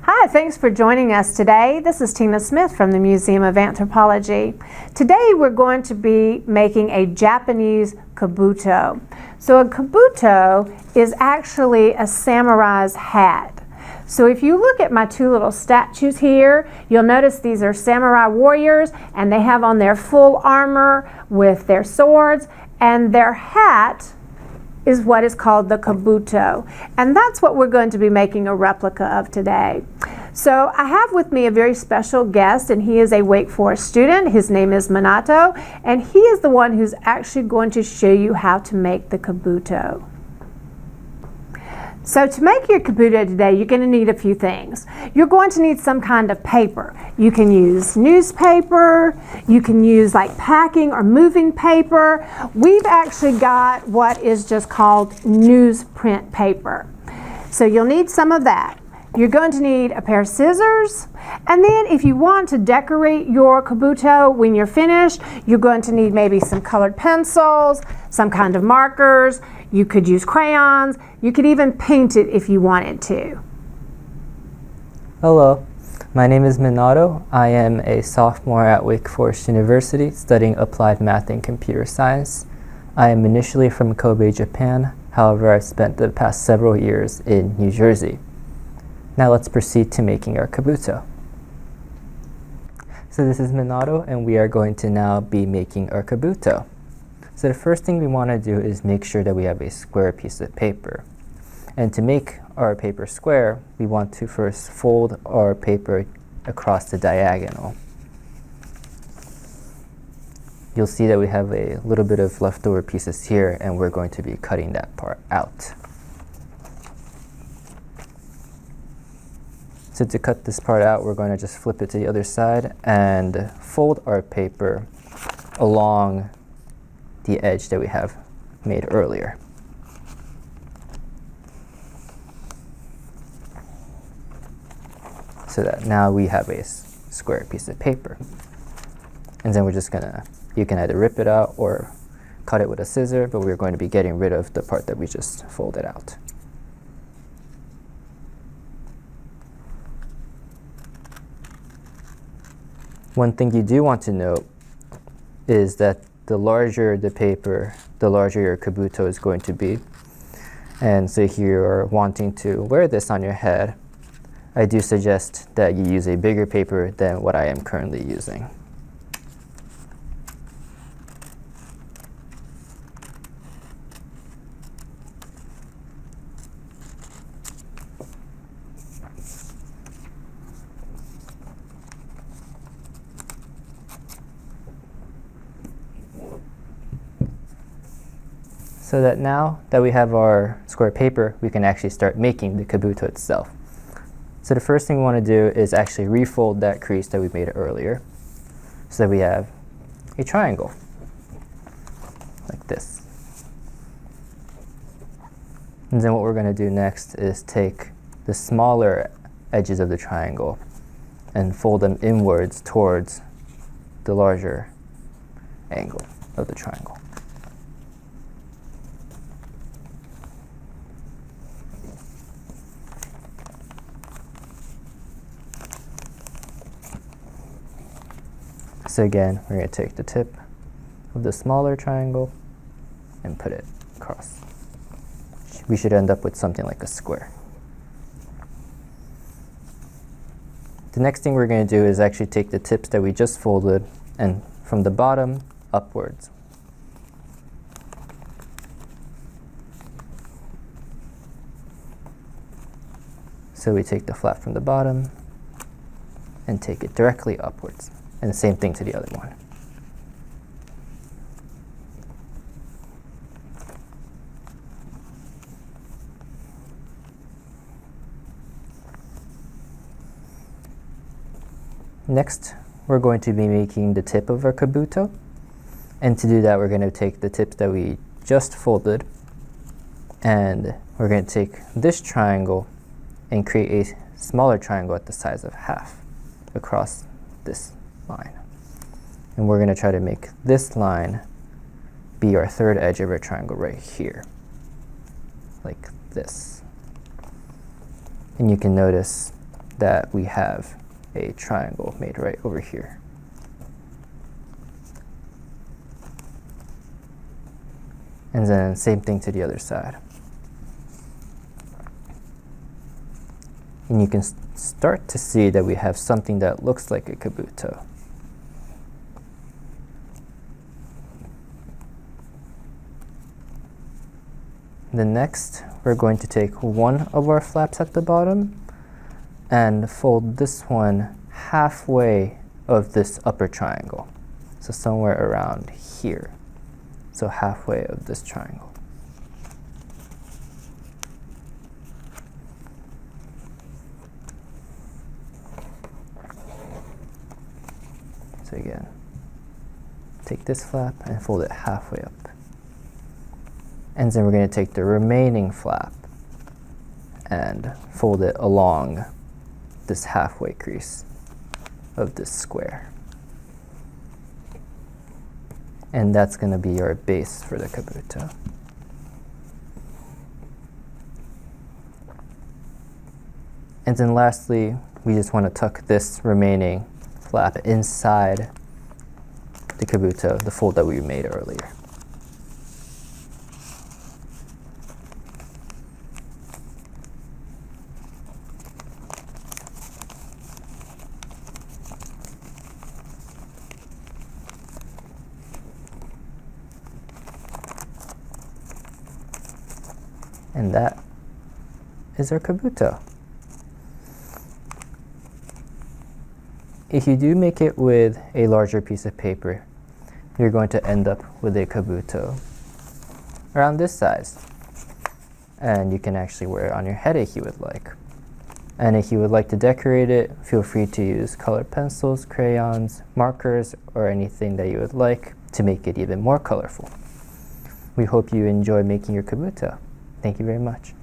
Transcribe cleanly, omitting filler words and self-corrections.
Hi, thanks for joining us today. This is Tina Smith from the Museum of Anthropology. Today we're going to be making a Japanese kabuto. So a kabuto is actually a samurai's hat. So if you look at my two little statues here, you'll notice these are samurai warriors and they have on their full armor with their swords, and their hat is what is called the kabuto. And that's what we're going to be making a replica of today. So I have with me a very special guest, and he is a Wake Forest student. His name is Minato, and he is the one who's actually going to show you how to make the kabuto. So to make your kabuto today, you're going to need a few things. You're going to need some kind of paper. You can use newspaper, you can use like packing or moving paper. We've actually got what is just called newsprint paper. So you'll need some of that. You're going to need a pair of scissors, and then if you want to decorate your kabuto when you're finished, you're going to need maybe some colored pencils, some kind of markers. You could use crayons. You could even paint it if you wanted to. Hello, my name is Minato. I am a sophomore at Wake Forest University studying applied math and computer science. I am initially from Kobe, Japan. However, I've spent the past several years in New Jersey. Now let's proceed to making our kabuto. So this is Minato, and we are going to now be making our kabuto. So the first thing we want to do is make sure that we have a square piece of paper. And to make our paper square, we want to first fold our paper across the diagonal. You'll see that we have a little bit of leftover pieces here, and we're going to be cutting that part out. So to cut this part out, we're going to just flip it to the other side and fold our paper along the edge that we have made earlier. So that now we have a square piece of paper. And then we're just gonna, you can either rip it out or cut it with a scissor, but we're going to be getting rid of the part that we just folded out. One thing you do want to note is that the larger the paper, the larger your kabuto is going to be. And so if you're wanting to wear this on your head, I do suggest that you use a bigger paper than what I am currently using. So that now that we have our square paper, we can actually start making the kabuto itself. So the first thing we want to do is actually refold that crease that we made earlier, so that we have a triangle, like this. And then what we're going to do next is take the smaller edges of the triangle and fold them inwards towards the larger angle of the triangle. So again, we're going to take the tip of the smaller triangle and put it across. We should end up with something like a square. The next thing we're going to do is actually take the tips that we just folded and from the bottom upwards. So we take the flap from the bottom and take it directly upwards. And the same thing to the other one. Next, we're going to be making the tip of our kabuto. And to do that, we're going to take the tips that we just folded, and we're going to take this triangle and create a smaller triangle at the size of half across this line. And we're going to try to make this line be our third edge of our triangle right here, like this. And you can notice that we have a triangle made right over here. And then same thing to the other side. And you can start to see that we have something that looks like a Kabuto. Then next, we're going to take one of our flaps at the bottom and fold this one halfway of this upper triangle. So somewhere around here. So halfway of this triangle. So again, take this flap and fold it halfway up. And then we're going to take the remaining flap and fold it along this halfway crease of this square. And that's going to be our base for the Kabuto. And then lastly, we just want to tuck this remaining flap inside the Kabuto, the fold that we made earlier. And that is our Kabuto. If you do make it with a larger piece of paper, you're going to end up with a Kabuto around this size. And you can actually wear it on your head if you would like. And if you would like to decorate it, feel free to use colored pencils, crayons, markers, or anything that you would like to make it even more colorful. We hope you enjoy making your Kabuto. Thank you very much.